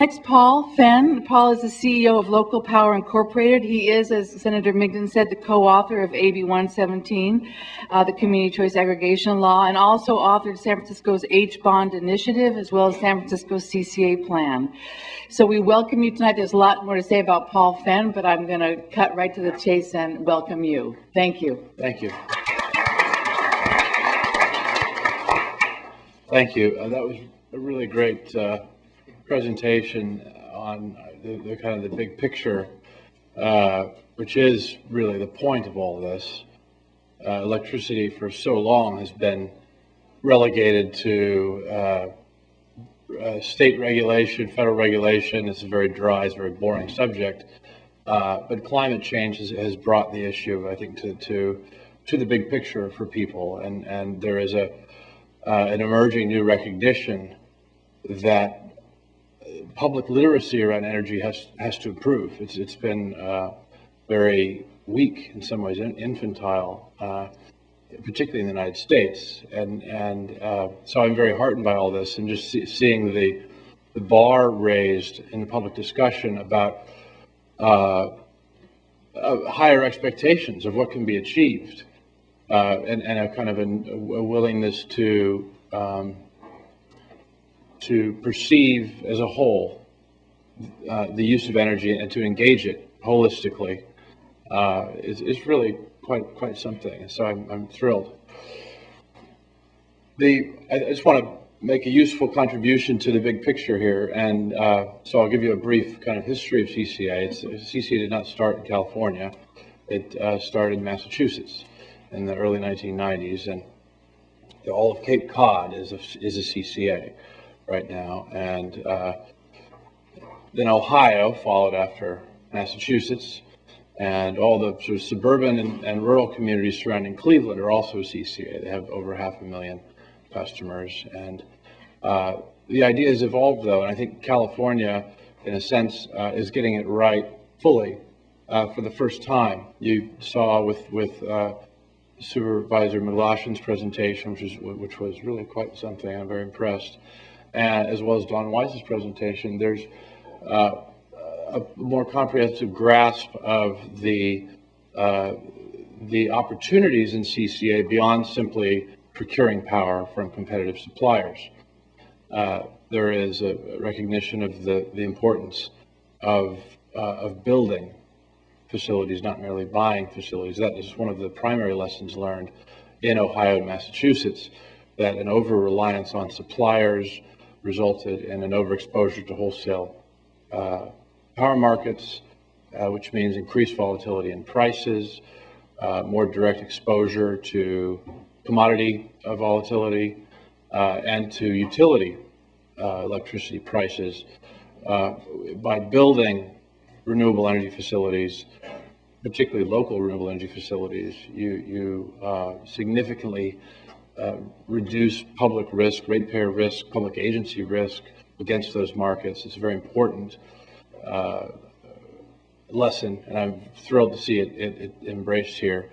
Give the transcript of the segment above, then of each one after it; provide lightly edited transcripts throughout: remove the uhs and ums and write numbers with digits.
Next, Paul Fenn. Paul is the CEO of Local Power Incorporated. He is, as Senator Migden said, the co-author of AB 117, the Community Choice Aggregation Law, and also authored San Francisco's H-Bond Initiative, as well as San Francisco's CCA plan. So we welcome you tonight. There's a lot more to say about Paul Fenn, but I'm going to cut right to the chase and welcome you. Thank you. Thank you. Thank you. That was a really great presentation on the kind of the big picture, which is really the point of all this. Electricity for so long has been relegated to state regulation, federal regulation. It's a very dry, it's a very boring subject. But climate change has brought the issue, I think, to the big picture for people, and there is an emerging new recognition that public literacy around energy has to improve. It's been very weak, in some ways infantile, particularly in the United States, and so I'm very heartened by all this, and just seeing the bar raised in the public discussion about higher expectations of what can be achieved, and a kind of a willingness to perceive as a whole the use of energy and to engage it holistically is really quite something. So I'm thrilled. I just want to make a useful contribution to the big picture here, and so I'll give you a brief kind of history of CCA. CCA did not start in California. It started in Massachusetts in the early 1990s, and all of Cape Cod is a CCA right now, and then Ohio followed after Massachusetts, and all the sort of suburban and rural communities surrounding Cleveland are also CCA. They have over 500,000 customers, and the idea has evolved, though, and I think California, in a sense, is getting it right fully for the first time. You saw with Supervisor McLaughlin's presentation, which was really quite something. I'm very impressed, and as well as Don Weiss's presentation. There's a more comprehensive grasp of the opportunities in CCA beyond simply procuring power from competitive suppliers. There is a recognition of the importance of building facilities, not merely buying facilities. That is one of the primary lessons learned in Ohio and Massachusetts, that an over-reliance on suppliers resulted in an overexposure to wholesale power markets, which means increased volatility in prices, more direct exposure to commodity volatility, and to utility electricity prices. By building renewable energy facilities, particularly local renewable energy facilities, you significantly reduce public risk, ratepayer risk, public agency risk against those markets. It's a very important lesson, and I'm thrilled to see it embraced here.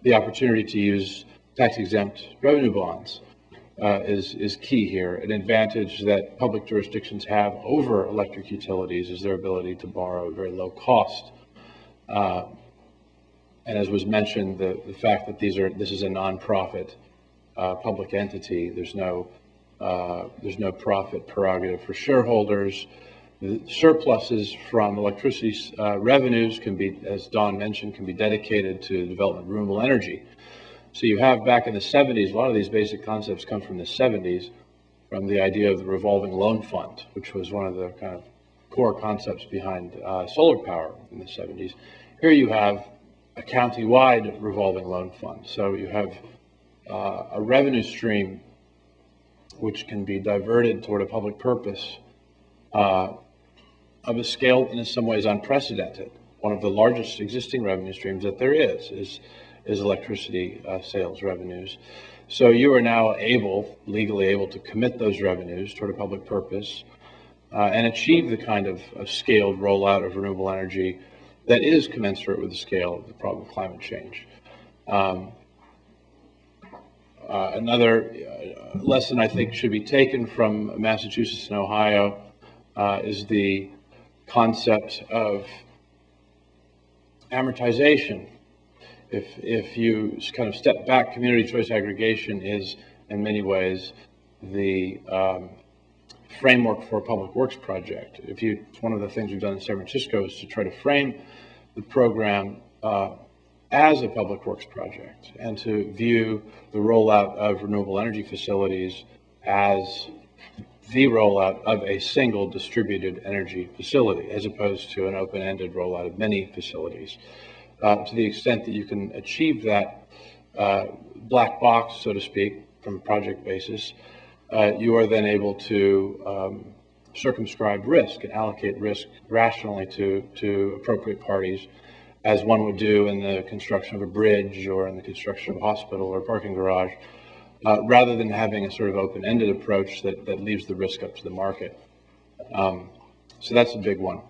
The opportunity to use tax-exempt revenue bonds is key here. An advantage that public jurisdictions have over electric utilities is their ability to borrow at very low cost. And as was mentioned, the fact that this is a nonprofit public entity, there's no profit prerogative for shareholders. The surpluses from electricity revenues can be, as Don mentioned, can be dedicated to the development of renewable energy. So you have, back in the 70s, a lot of these basic concepts come from the 70s, from the idea of the revolving loan fund, which was one of the kind of core concepts behind solar power in the 70s. Here you have a county-wide revolving loan fund. So you have a revenue stream which can be diverted toward a public purpose of a scale in some ways unprecedented. One of the largest existing revenue streams that there is electricity sales revenues. So you are now legally able to commit those revenues toward a public purpose and achieve the kind of scaled rollout of renewable energy that is commensurate with the scale of the problem of climate change. Another lesson I think should be taken from Massachusetts and Ohio is the concept of amortization. If you kind of step back, community choice aggregation is in many ways the framework for a public works project. One of the things we've done in San Francisco is to try to frame the program as a public works project, and to view the rollout of renewable energy facilities as the rollout of a single distributed energy facility, as opposed to an open-ended rollout of many facilities. To the extent that you can achieve that black box, so to speak, from a project basis, you are then able to circumscribe risk and allocate risk rationally to appropriate parties, as one would do in the construction of a bridge or in the construction of a hospital or a parking garage, rather than having a sort of open-ended approach that leaves the risk up to the market. So that's a big one.